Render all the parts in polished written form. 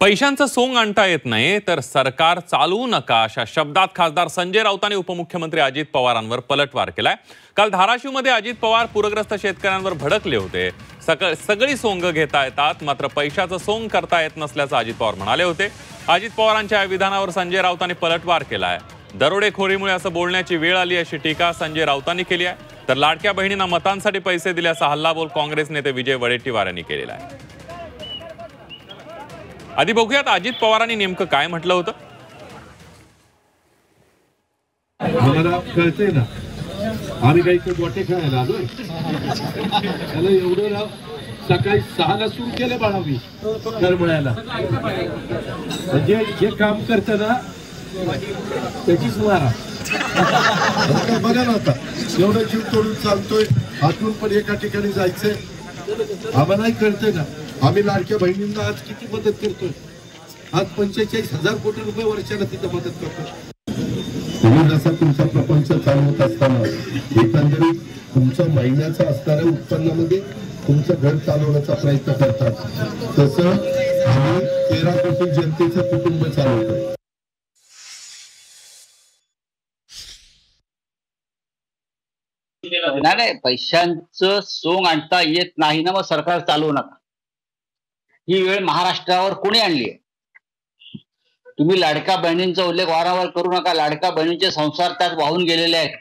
पैशांचं सोंग आणता येत नाही तर सरकार चालवू नका अशा शब्दात खासदार संजय राऊतांनी उपमुख्यमंत्री अजित पवारांवर पलटवार केलाय। काल धाराशिवमध्ये अजित पवार पूरग्रस्त शेतकऱ्यांवर भडकले होते। सगळी सोंग घेता येतात मात्र पैशाचं सोंग करता येत नसल्याचं अजित पवार म्हणाले होते। अजित पवारांच्या या विधानावर संजय राऊतांनी पलटवार केलाय। दरोडेखोरीमुळे असं बोलण्याची वेळ आली अशी टीका संजय राऊतांनी केली आहे। तर लाडक्या बहिणींना मतांसाठी पैसे दिल्याचा हल्लाबोल काँग्रेस नेते विजय वडेट्टीवार यांनी केलेला आहे। आधी बघूयात अजित पवारांनी नेमकं काय म्हटलं होतं। मला कळतंय ना, आम्ही काही गोटे खायला आलोय। त्याला एवढं ना सकाळी 6ला सुरू केलं बाळावी करमळ्याला, म्हणजे जे काम करतं ना त्याचीच मारा। बघा ना आता एवढं जीव तोडून चालतोय, आतून पण एका ठिकाणी जायचंय। आम्हालाही कळतंय ना, आम्ही लाडक्या बहिणींना आज किती मदत करतोय। आज 45,000 कोटी रुपये वर्षाला तिथं मदत करतो। तुम्ही जसा तुमचा प्रपंच चालवत असताना एकंदरीत तुमचं महिन्याचं असणाऱ्या उत्पन्नामध्ये तुमचं घर चालवण्याचा प्रयत्न करतात, तसं आम्ही 13 कोटी जनतेचं कुटुंब चालवतोय। नाही, पैशांचं सोंग आणता येत नाही ना, मग सरकार चालवू नका। ही वेळ महाराष्ट्रावर कोणी आणली आहे? तुम्ही लाडक्या बहिणींचा उल्लेख वारंवार करू नका। लाडक्या बहिणींचे संसार त्यात वाहून गेलेले आहेत।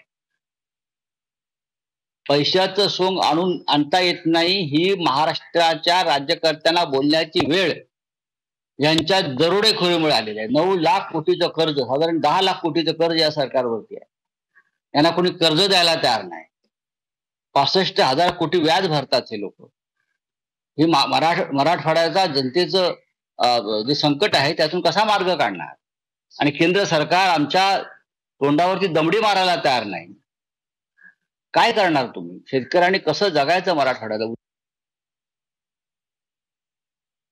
पैशाचं सोंग आणता येत नाही ही महाराष्ट्राच्या राज्यकर्त्यांना बोलण्याची वेळ यांच्या दरोडेखोरीमुळे आलेली आहे। 9 लाख कोटीचं कर्ज, साधारण 10 लाख कोटीचं कर्ज या सरकारवरती आहे। यांना कोणी कर्ज द्यायला तयार नाही। 65,000 कोटी व्याज भरतात हे लोक। हे मराठवाड्याचा जनतेचं जे संकट आहे त्यातून कसा मार्ग काढणार? आणि केंद्र सरकार आमच्या तोंडावरती दमडी मारायला तयार नाही। काय करणार तुम्ही? शेतकऱ्यांनी कसं जगायचं मराठवाड्याला?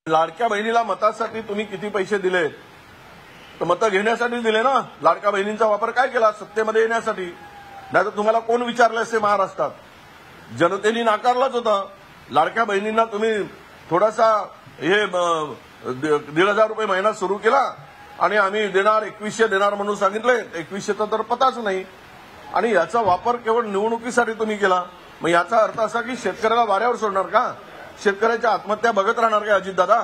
लाडक्या बहिणीला मतासाठी तुम्ही किती पैसे दिले? तर मतं घेण्यासाठी दिले ना। लाडक्या बहिणींचा वापर काय केला? सत्तेमध्ये येण्यासाठी। नाही तर तुम्हाला कोण विचारलं असे? महाराष्ट्रात जनतेने नाकारलाच होता। लाडक्या बहिणींना तुम्ही थोडासा हे 1,500 रुपये महिना सुरू केला आणि आम्ही देणार 2100 देणार म्हणून सांगितले। 2100चा तर पताच नाही आणि याचा वापर केवळ निवडणुकीसाठी तुम्ही केला। मग याचा अर्थ असा की शेतकऱ्याला वाऱ्यावर सोडणार का? शेतकऱ्याच्या आत्महत्या बघत राहणार का अजितदादा?